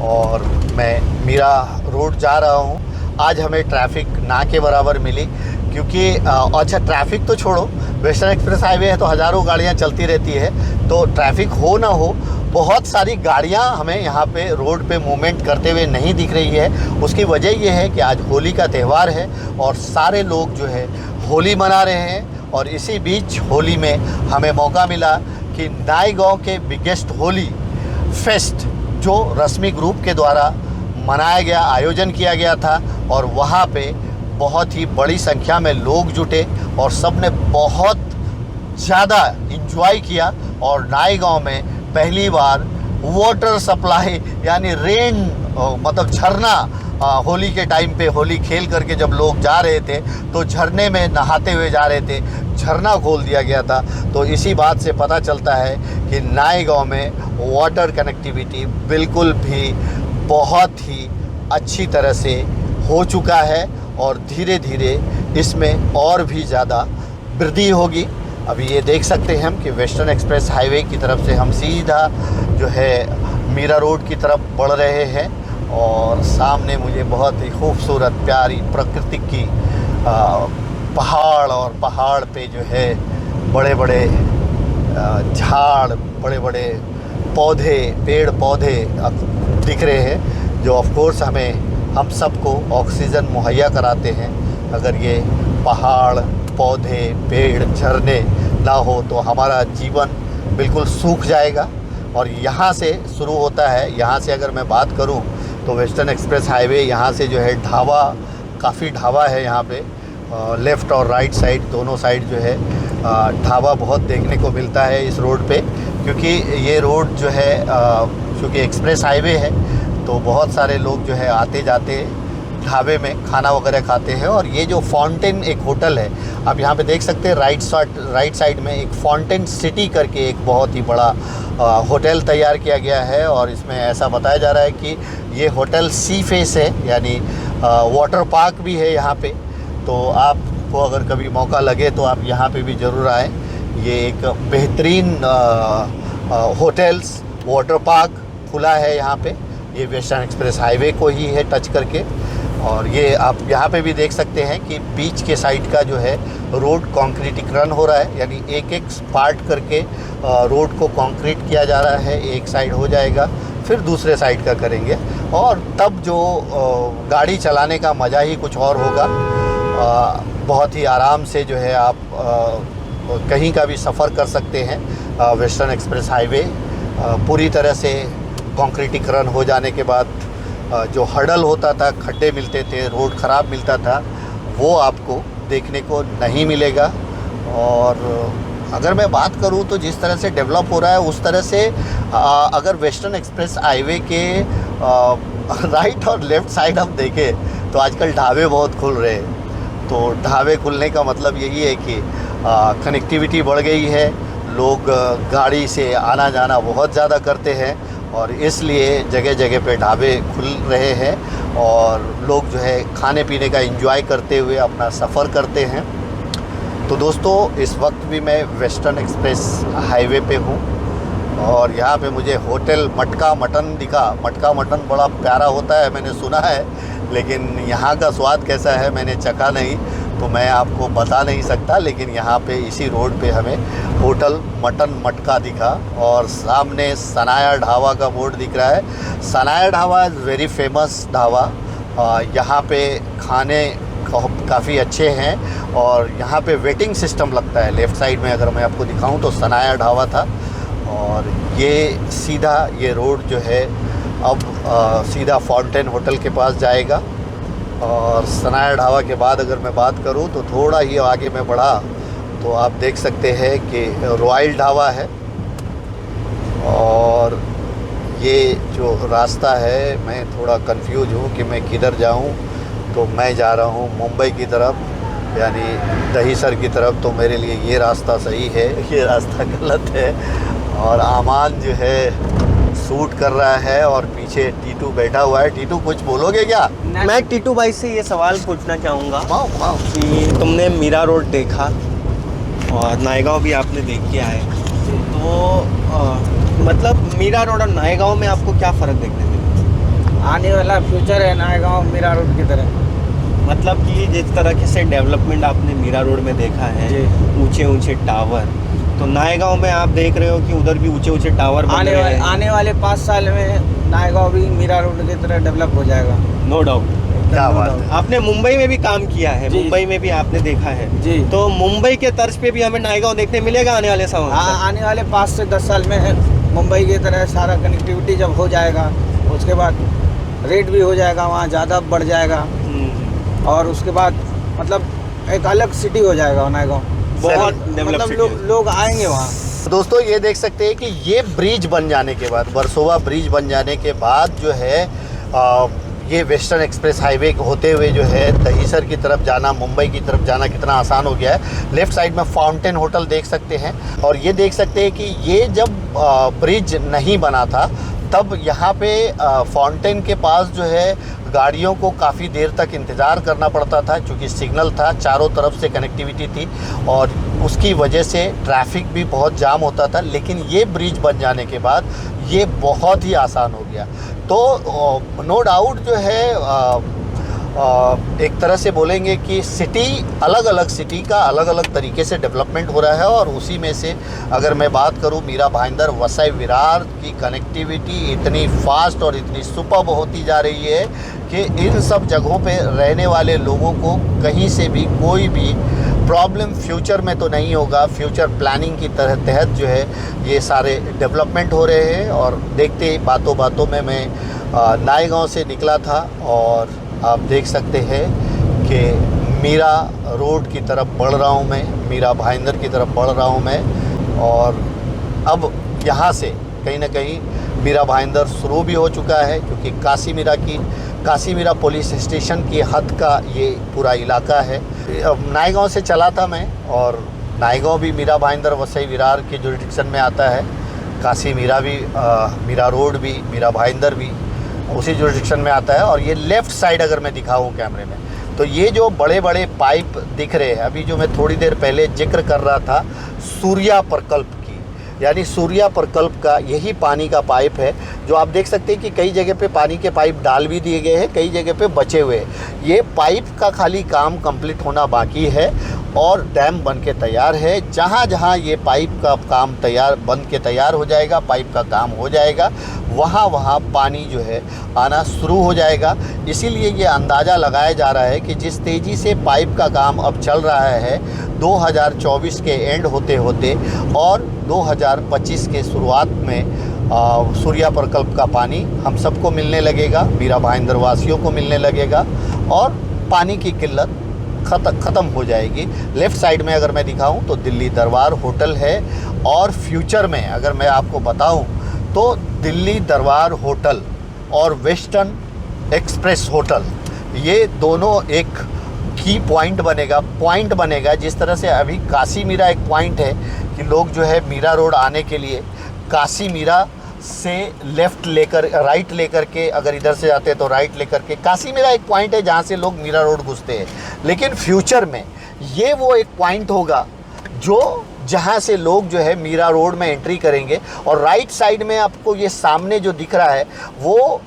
और मैं मीरा रोड जा रहा हूँ। आज हमें ट्रैफिक ना के बराबर मिली, क्योंकि अच्छा ट्रैफिक तो छोड़ो, वेस्टर्न एक्सप्रेस हाईवे है तो हज़ारों गाड़ियाँ चलती रहती है, तो ट्रैफिक हो ना हो बहुत सारी गाड़ियां हमें यहाँ पे रोड पे मूवमेंट करते हुए नहीं दिख रही है। उसकी वजह ये है कि आज होली का त्यौहार है और सारे लोग जो है होली मना रहे हैं। और इसी बीच होली में हमें मौका मिला कि नायगांव के बिगेस्ट होली फेस्ट जो रश्मि ग्रुप के द्वारा मनाया गया, आयोजन किया गया था, और वहाँ पे बहुत ही बड़ी संख्या में लोग जुटे और सब ने बहुत ज़्यादा इंजॉय किया। और नायगांव में पहली बार वाटर सप्लाई यानी रेन मतलब झरना, होली के टाइम पे होली खेल करके जब लोग जा रहे थे तो झरने में नहाते हुए जा रहे थे, झरना खोल दिया गया था। तो इसी बात से पता चलता है कि नायगांव में वाटर कनेक्टिविटी बिल्कुल भी बहुत ही अच्छी तरह से हो चुका है और धीरे धीरे इसमें और भी ज़्यादा वृद्धि होगी। अभी ये देख सकते हैं हम कि वेस्टर्न एक्सप्रेस हाईवे की तरफ से हम सीधा जो है मीरा रोड की तरफ बढ़ रहे हैं और सामने मुझे बहुत ही खूबसूरत प्यारी प्रकृति की पहाड़, और पहाड़ पे जो है बड़े बड़े झाड़, बड़े बड़े पौधे, पेड़ पौधे दिख रहे हैं, जो ऑफ कोर्स हम सबको ऑक्सीजन मुहैया कराते हैं। अगर ये पहाड़, पौधे, पेड़, झरने ना हो तो हमारा जीवन बिल्कुल सूख जाएगा। और यहाँ से शुरू होता है, यहाँ से अगर मैं बात करूँ तो वेस्टर्न एक्सप्रेस हाईवे यहाँ से जो है ढाबा, काफ़ी ढाबा है यहाँ पे, लेफ़्ट और राइट साइड दोनों साइड जो है ढाबा बहुत देखने को मिलता है इस रोड पे, क्योंकि ये रोड जो है क्योंकि एक्सप्रेस हाईवे है तो बहुत सारे लोग जो है आते जाते ढाबे में खाना वगैरह खाते हैं। और ये जो फाउंटेन एक होटल है, आप यहाँ पे देख सकते हैं राइट साइड में एक फाउंटेन सिटी करके एक बहुत ही बड़ा होटल तैयार किया गया है। और इसमें ऐसा बताया जा रहा है कि ये होटल सी फेस है, यानी वाटर पार्क भी है यहाँ पे। तो आपको अगर कभी मौका लगे तो आप यहाँ पे भी ज़रूर आएँ। ये एक बेहतरीन होटल्स वाटर पार्क खुला है यहाँ पे। ये वेस्टर्न एक्सप्रेस हाईवे को ही है टच करके। और ये आप यहाँ पे भी देख सकते हैं कि बीच के साइड का जो है रोड कंक्रीटीकरण हो रहा है, यानी एक एक पार्ट करके रोड को कंक्रीट किया जा रहा है। एक साइड हो जाएगा, फिर दूसरे साइड का करेंगे, और तब जो गाड़ी चलाने का मज़ा ही कुछ और होगा। बहुत ही आराम से जो है आप कहीं का भी सफ़र कर सकते हैं। वेस्टर्न एक्सप्रेस हाईवे पूरी तरह से कंक्रीटीकरण हो जाने के बाद जो हडल होता था, खड्डे मिलते थे, रोड ख़राब मिलता था, वो आपको देखने को नहीं मिलेगा। और अगर मैं बात करूं तो जिस तरह से डेवलप हो रहा है उस तरह से अगर वेस्टर्न एक्सप्रेस हाईवे के राइट और लेफ़्ट साइड हम देखें तो आजकल ढाबे बहुत खुल रहे हैं। तो ढाबे खुलने का मतलब यही है कि कनेक्टिविटी बढ़ गई है, लोग गाड़ी से आना जाना बहुत ज़्यादा करते हैं, और इसलिए जगह जगह पे ढाबे खुल रहे हैं और लोग जो है खाने पीने का एंजॉय करते हुए अपना सफ़र करते हैं। तो दोस्तों, इस वक्त भी मैं वेस्टर्न एक्सप्रेस हाईवे पे हूँ और यहाँ पे मुझे होटल मटका मटन दिखा। मटका मटन बड़ा प्यारा होता है, मैंने सुना है, लेकिन यहाँ का स्वाद कैसा है मैंने चखा नहीं, तो मैं आपको बता नहीं सकता। लेकिन यहाँ पे इसी रोड पे हमें होटल मटन मटका दिखा, और सामने सनाया ढाबा का बोर्ड दिख रहा है। Sanaya dhaba is very famous dhaba. यहाँ पे खाने काफ़ी अच्छे हैं, और यहाँ पे वेटिंग सिस्टम लगता है। लेफ़्ट साइड में अगर मैं आपको दिखाऊं तो सनाया ढाबा था, और ये सीधा ये रोड जो है अब सीधा फाउंटेन होटल के पास जाएगा। और सनाया ढाबा के बाद अगर मैं बात करूं तो थोड़ा ही आगे मैं बढ़ा तो आप देख सकते हैं कि रॉयल ढाबा है। और ये जो रास्ता है, मैं थोड़ा कंफ्यूज हूँ कि मैं किधर जाऊँ। तो मैं जा रहा हूँ मुंबई की तरफ, यानी दहीसर की तरफ। तो मेरे लिए ये रास्ता सही है, ये रास्ता गलत है। और आमान जो है सूट कर रहा है और पीछे टीटू बैठा हुआ है। टीटू, कुछ बोलोगे क्या? मैं टीटू भाई से ये सवाल पूछना चाहूँगा वाह। कि तुमने मीरा रोड देखा और नायगांव भी आपने देख के आए, तो मतलब मीरा रोड और नायगांव में आपको क्या फ़र्क देखने मिला? आने वाला फ्यूचर है नायगांव मीरा रोड की तरह। मतलब कि जिस तरह से डेवलपमेंट आपने मीरा रोड में देखा है, ऊंचे ऊंचे टावर, तो नायगांव में आप देख रहे हो कि उधर भी ऊंचे ऊंचे टावर बन रहे हैं। आने वाले 5 साल में नायगांव भी मीरा रोड की तरह डेवलप हो जाएगा। No doubt. क्या बात है। आपने मुंबई में भी काम किया है, मुंबई में भी आपने देखा है जी। तो मुंबई के तर्ज पे भी हमें नायगांव देखने मिलेगा आने वाले समय? हाँ, आने वाले 5 से 10 साल में मुंबई की तरह सारा कनेक्टिविटी जब हो जाएगा, उसके बाद रेट भी हो जाएगा, वहाँ ज़्यादा बढ़ जाएगा, और उसके बाद मतलब एक अलग सिटी हो जाएगा नायगांव। बहुत मतलब लोग आएंगे वहाँ। दोस्तों, ये देख सकते हैं कि ये ब्रिज बन जाने के बाद, वर्सोवा ब्रिज बन जाने के बाद जो है ये वेस्टर्न एक्सप्रेस हाईवे होते हुए जो है दहीसर की तरफ जाना, मुंबई की तरफ जाना कितना आसान हो गया है। लेफ़्ट साइड में फाउंटेन होटल देख सकते हैं, और ये देख सकते हैं कि ये जब ब्रिज नहीं बना था तब यहाँ पे फाउंटेन के पास जो है गाड़ियों को काफ़ी देर तक इंतज़ार करना पड़ता था, क्योंकि सिग्नल था, चारों तरफ से कनेक्टिविटी थी, और उसकी वजह से ट्रैफिक भी बहुत जाम होता था। लेकिन ये ब्रिज बन जाने के बाद ये बहुत ही आसान हो गया। तो नो डाउट जो है एक तरह से बोलेंगे कि सिटी, अलग अलग सिटी का अलग अलग तरीके से डेवलपमेंट हो रहा है। और उसी में से अगर मैं बात करूं, मीरा भाईंदर वसई विरार की कनेक्टिविटी इतनी फास्ट और इतनी सुपर्ब होती जा रही है कि इन सब जगहों पे रहने वाले लोगों को कहीं से भी कोई भी प्रॉब्लम फ्यूचर में तो नहीं होगा। फ्यूचर प्लानिंग की तहत जो है ये सारे डेवलपमेंट हो रहे हैं। और देखते बातों बातों में मैं नायगांव से निकला था, और आप देख सकते हैं कि मीरा रोड की तरफ बढ़ रहा हूँ मैं, मीरा भाईंदर की तरफ बढ़ रहा हूँ मैं। और अब यहाँ से कहीं ना कहीं मीरा भाईंदर शुरू भी हो चुका है, क्योंकि काशीमीरा पुलिस स्टेशन की हद का ये पूरा इलाका है। नायगांव से चला था मैं, और नायगांव भी मीरा भाईंदर वसई विरार के जुरिडिक्शन में आता है। काशीमीरा भी, मीरा रोड भी, मीरा भाईंदर भी उसी जुरिडिक्शन में आता है। और ये लेफ़्ट साइड अगर मैं दिखाऊं कैमरे में, तो ये जो बड़े बड़े पाइप दिख रहे हैं, अभी जो मैं थोड़ी देर पहले जिक्र कर रहा था सूर्या प्रकल्प की, यानी सूर्या प्रकल्प का यही पानी का पाइप है, जो आप देख सकते हैं कि कई जगह पे पानी के पाइप डाल भी दिए गए हैं, कई जगह पे बचे हुए हैं। ये पाइप का खाली काम कंप्लीट होना बाकी है और डैम बन के तैयार है। जहाँ जहाँ ये पाइप का काम बन के तैयार हो जाएगा, पाइप का काम हो जाएगा, वहाँ वहाँ पानी जो है आना शुरू हो जाएगा। इसीलिए ये अंदाज़ा लगाया जा रहा है कि जिस तेज़ी से पाइप का काम अब चल रहा है, 2024 के एंड होते होते और 2025 के शुरुआत में सूर्या प्रकल्प का पानी हम सबको मिलने लगेगा, मीरा भाईंदर वासियों को मिलने लगेगा और पानी की किल्लत ख़त्म हो जाएगी। लेफ़्ट साइड में अगर मैं दिखाऊं तो दिल्ली दरबार होटल है और फ्यूचर में अगर मैं आपको बताऊं तो दिल्ली दरबार होटल और वेस्टर्न एक्सप्रेस होटल, ये दोनों एक की पॉइंट बनेगा। जिस तरह से अभी काशी मीरा एक पॉइंट है कि लोग जो है मीरा रोड आने के लिए काशी मीरा से राइट लेकर के, अगर इधर से जाते हैं तो राइट लेकर के, काशी मीरा एक पॉइंट है जहाँ से लोग मीरा रोड घुसते हैं। लेकिन फ्यूचर में ये वो एक पॉइंट होगा जो जहाँ से लोग जो है मीरा रोड में एंट्री करेंगे। और राइट साइड में आपको ये सामने जो दिख रहा है वो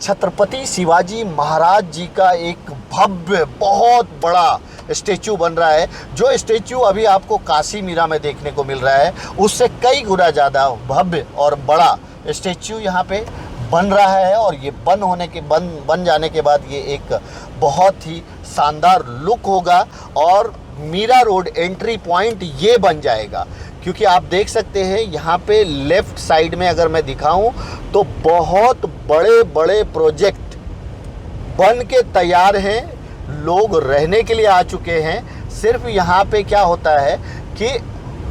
छत्रपति शिवाजी महाराज जी का एक भव्य बहुत बड़ा स्टैचू बन रहा है। जो स्टैचू अभी आपको काशी मीरा में देखने को मिल रहा है, उससे कई गुना ज़्यादा भव्य और बड़ा स्टैचू यहाँ पे बन रहा है। और ये बन जाने के बाद ये एक बहुत ही शानदार लुक होगा और मीरा रोड एंट्री पॉइंट ये बन जाएगा। क्योंकि आप देख सकते हैं यहाँ पे लेफ़्ट साइड में अगर मैं दिखाऊं तो बहुत बड़े बड़े प्रोजेक्ट बन के तैयार हैं, लोग रहने के लिए आ चुके हैं। सिर्फ यहाँ पे क्या होता है कि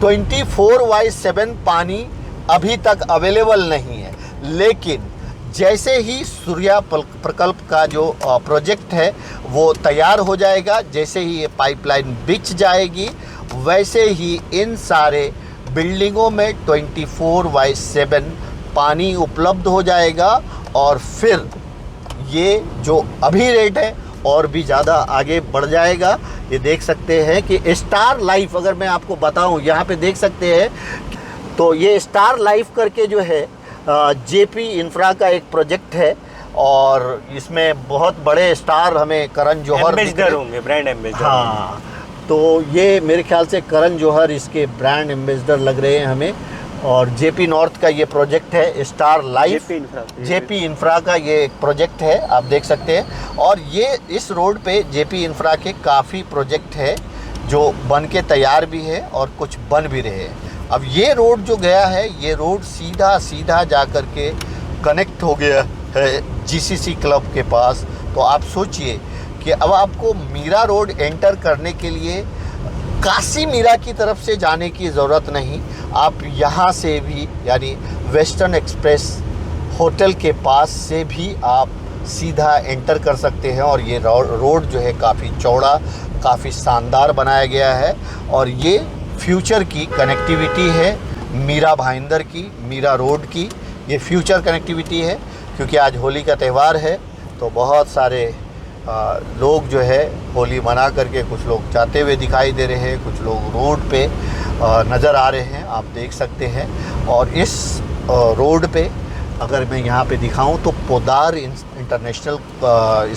24/7 पानी अभी तक अवेलेबल नहीं है, लेकिन जैसे ही सूर्या प्रकल्प का जो प्रोजेक्ट है वो तैयार हो जाएगा, जैसे ही ये पाइपलाइन बिछ जाएगी, वैसे ही इन सारे बिल्डिंगों में 24/7 पानी उपलब्ध हो जाएगा। और फिर ये जो अभी रेट है और भी ज़्यादा आगे बढ़ जाएगा। ये देख सकते हैं कि स्टार लाइफ, अगर मैं आपको बताऊं, यहाँ पे देख सकते हैं तो ये स्टार लाइफ करके जो है जेपी इंफ्रा का एक प्रोजेक्ट है और इसमें बहुत बड़े स्टार हमें करण जौहर एम्बेसडर होंगे, ब्रांड एम्बेसडर। हाँ, तो ये मेरे ख्याल से करण जौहर इसके ब्रांड एम्बेसडर लग रहे हैं हमें। और जेपी नॉर्थ का ये प्रोजेक्ट है स्टार लाइफ, जेपी इंफ्रा का ये एक प्रोजेक्ट है, आप देख सकते हैं। और ये इस रोड पे जेपी इंफ्रा के काफ़ी प्रोजेक्ट है जो बन के तैयार भी है और कुछ बन भी रहे हैं। अब ये रोड जो गया है, ये रोड सीधा जा कर के कनेक्ट हो गया है जीसीसी क्लब के पास। तो आप सोचिए कि अब आपको मीरा रोड एंटर करने के लिए काशी मीरा की तरफ से जाने की ज़रूरत नहीं, आप यहाँ से भी यानी वेस्टर्न एक्सप्रेस होटल के पास से भी आप सीधा एंटर कर सकते हैं। और ये रोड जो है काफ़ी चौड़ा, काफ़ी शानदार बनाया गया है और ये फ्यूचर की कनेक्टिविटी है मीरा भाईंदर की, मीरा रोड की। ये फ्यूचर कनेक्टिविटी है क्योंकि आज होली का त्यौहार है, तो बहुत सारे लोग जो है होली मना करके, कुछ लोग जाते हुए दिखाई दे रहे हैं, कुछ लोग रोड पे नज़र आ रहे हैं, आप देख सकते हैं। और इस रोड पे अगर मैं यहाँ पे दिखाऊं तो पोद्दार इंटरनेशनल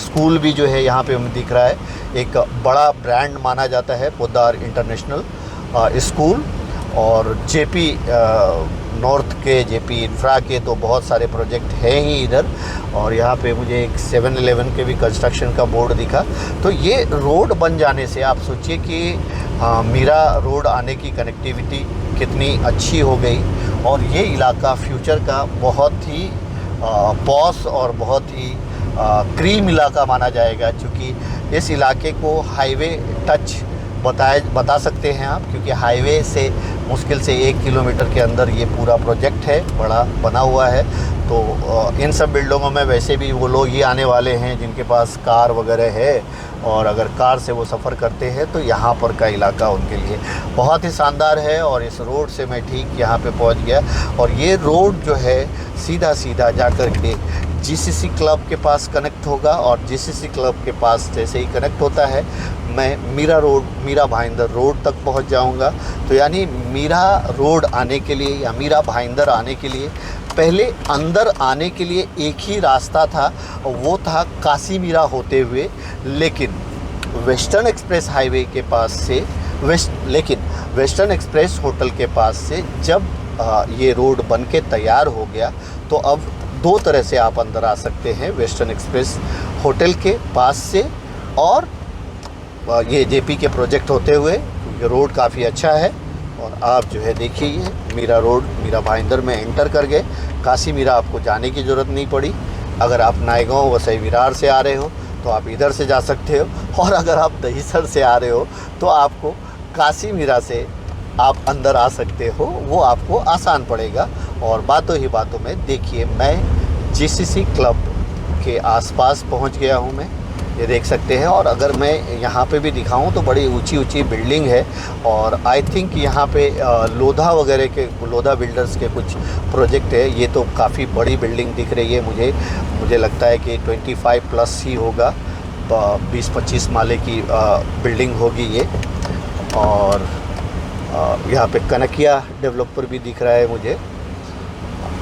स्कूल भी जो है यहाँ पे हमें दिख रहा है। एक बड़ा ब्रांड माना जाता है पोद्दार इंटरनेशनल स्कूल। और जेपी नॉर्थ के, जेपी इंफ्रा के तो बहुत सारे प्रोजेक्ट हैं ही इधर। और यहाँ पे मुझे एक 7-Eleven के भी कंस्ट्रक्शन का बोर्ड दिखा। तो ये रोड बन जाने से आप सोचिए कि मीरा रोड आने की कनेक्टिविटी कितनी अच्छी हो गई। और ये इलाका फ्यूचर का बहुत ही पॉश और बहुत ही क्रीम इलाका माना जाएगा, क्योंकि इस इलाके को हाईवे टच बता सकते हैं आप, क्योंकि हाईवे से मुश्किल से 1 किलोमीटर के अंदर ये पूरा प्रोजेक्ट है, बड़ा बना हुआ है। तो इन सब बिल्डिंगों में वैसे भी वो लोग ही आने वाले हैं जिनके पास कार वगैरह है, और अगर कार से वो सफ़र करते हैं तो यहाँ पर का इलाका उनके लिए बहुत ही शानदार है। और इस रोड से मैं ठीक यहाँ पे पहुँच गया। और ये रोड जो है सीधा जा कर के जीसीसी क्लब के पास कनेक्ट होगा और जीसीसी क्लब के पास जैसे ही कनेक्ट होता है मैं मीरा भाईंदर रोड तक पहुंच जाऊंगा। तो यानी मीरा रोड आने के लिए या मीरा भाईंदर आने के लिए पहले अंदर आने के लिए एक ही रास्ता था, वो था काशी मीरा होते हुए, लेकिन वेस्टर्न एक्सप्रेस हाईवे के पास से वेस्टर्न एक्सप्रेस होटल के पास से जब ये रोड बन के तैयार हो गया तो अब दो तरह से आप अंदर आ सकते हैं, वेस्टर्न एक्सप्रेस होटल के पास से और ये जेपी के प्रोजेक्ट होते हुए। ये रोड काफ़ी अच्छा है और आप जो है देखिए ये मीरा रोड मीरा भाईंदर में एंटर कर गए। काशी मीरा आपको जाने की ज़रूरत नहीं पड़ी। अगर आप नायगांव वसई विरार से आ रहे हो तो आप इधर से जा सकते हो, और अगर आप दहीसर से आ रहे हो तो आपको काशी मीरा से आप अंदर आ सकते हो, वो आपको आसान पड़ेगा। और बातों ही बातों में देखिए मैं जीसीसी क्लब के आसपास पहुंच गया हूं, मैं ये देख सकते हैं। और अगर मैं यहाँ पे भी दिखाऊं तो बड़ी ऊंची ऊंची बिल्डिंग है और आई थिंक यहाँ पे लोधा वगैरह के लोधा बिल्डर्स के कुछ प्रोजेक्ट है। ये तो काफ़ी बड़ी बिल्डिंग दिख रही है मुझे लगता है कि 25 प्लस ही होगा, 20-25 माले की बिल्डिंग होगी ये। और यहाँ पे कनकिया डेवलपर भी दिख रहा है मुझे।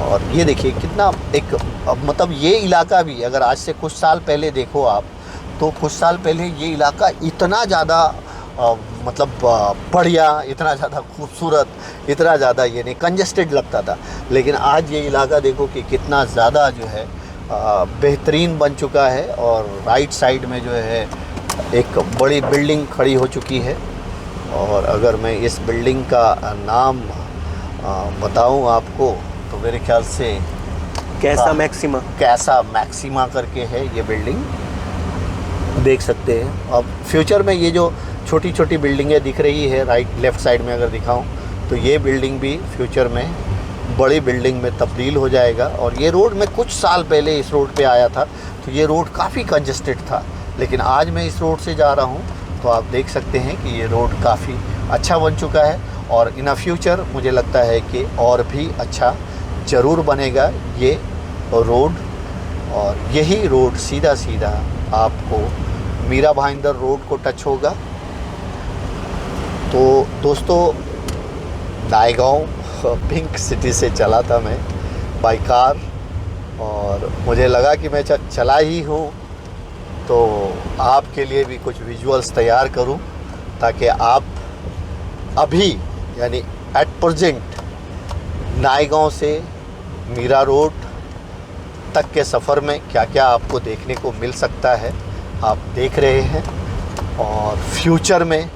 और ये देखिए कितना एक मतलब ये इलाका भी अगर आज से कुछ साल पहले देखो आप, तो कुछ साल पहले ये इलाका इतना ज़्यादा मतलब बढ़िया, इतना ज़्यादा खूबसूरत, इतना ज़्यादा ये नहीं कंजस्टेड लगता था। लेकिन आज ये इलाका देखो कि कितना ज़्यादा जो है बेहतरीन बन चुका है। और राइट साइड में जो है एक बड़ी बिल्डिंग खड़ी हो चुकी है। और अगर मैं इस बिल्डिंग का नाम बताऊं आपको तो मेरे ख्याल से कैसा मैक्सिमा करके है ये बिल्डिंग, देख सकते हैं। अब फ्यूचर में ये जो छोटी छोटी बिल्डिंगें दिख रही है राइट लेफ़्ट साइड में अगर दिखाऊं तो ये बिल्डिंग भी फ्यूचर में बड़ी बिल्डिंग में तब्दील हो जाएगा। और ये रोड मैं कुछ साल पहले इस रोड पे आया था तो ये रोड काफ़ी कंजस्टेड था, लेकिन आज मैं इस रोड से जा रहा हूँ तो आप देख सकते हैं कि ये रोड काफ़ी अच्छा बन चुका है। और इन अ फ्यूचर मुझे लगता है कि और भी अच्छा ज़रूर बनेगा ये रोड। और यही रोड सीधा सीधा आपको मीरा भाईंदर रोड को टच होगा। तो दोस्तों नायगांव पिंक सिटी से चला था मैं बाई कार और मुझे लगा कि मैं चला ही हूँ तो आपके लिए भी कुछ विजुअल्स तैयार करूं ताकि आप अभी यानी एट प्रेजेंट नायगांव से मीरा रोड तक के सफ़र में क्या क्या आपको देखने को मिल सकता है आप देख रहे हैं। और फ्यूचर में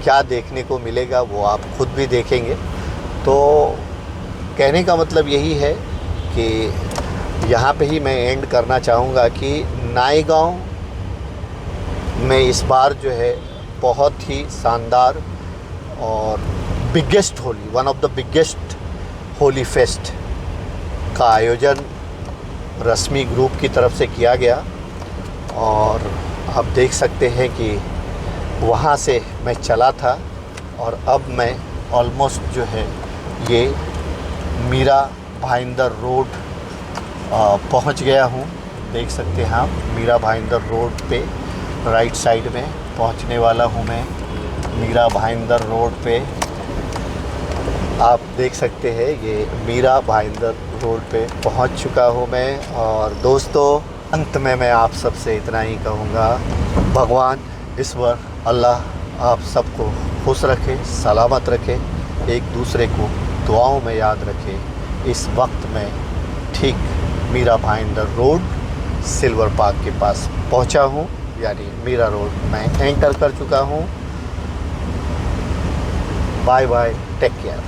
क्या देखने को मिलेगा वो आप खुद भी देखेंगे। तो कहने का मतलब यही है कि यहाँ पे ही मैं एंड करना चाहूँगा कि नायगांव में इस बार जो है बहुत ही शानदार और biggest Holi, one of the biggest Holi fest का आयोजन रश्मि ग्रुप की तरफ से किया गया। और आप देख सकते हैं कि वहाँ से मैं चला था और अब मैं ऑलमोस्ट जो है ये मीरा भाईंदर रोड पहुँच गया हूँ। देख सकते हैं आप मीरा भाईंदर रोड पे राइट साइड में पहुँचने वाला हूँ मैं। मीरा भाईंदर रोड पे आप देख सकते हैं ये मीरा भाईंदर रोड पे पहुँच चुका हूँ मैं। और दोस्तों अंत में मैं आप सबसे इतना ही कहूँगा, भगवान ईश्वर अल्लाह आप सबको खुश रखे, सलामत रखे, एक दूसरे को दुआओं में याद रखे। इस वक्त में ठीक Mira Bhayandar road Silver Park के पास पहुंचा हूं, यानी मीरा रोड मैं एंटर कर चुका हूं। Bye bye, take care.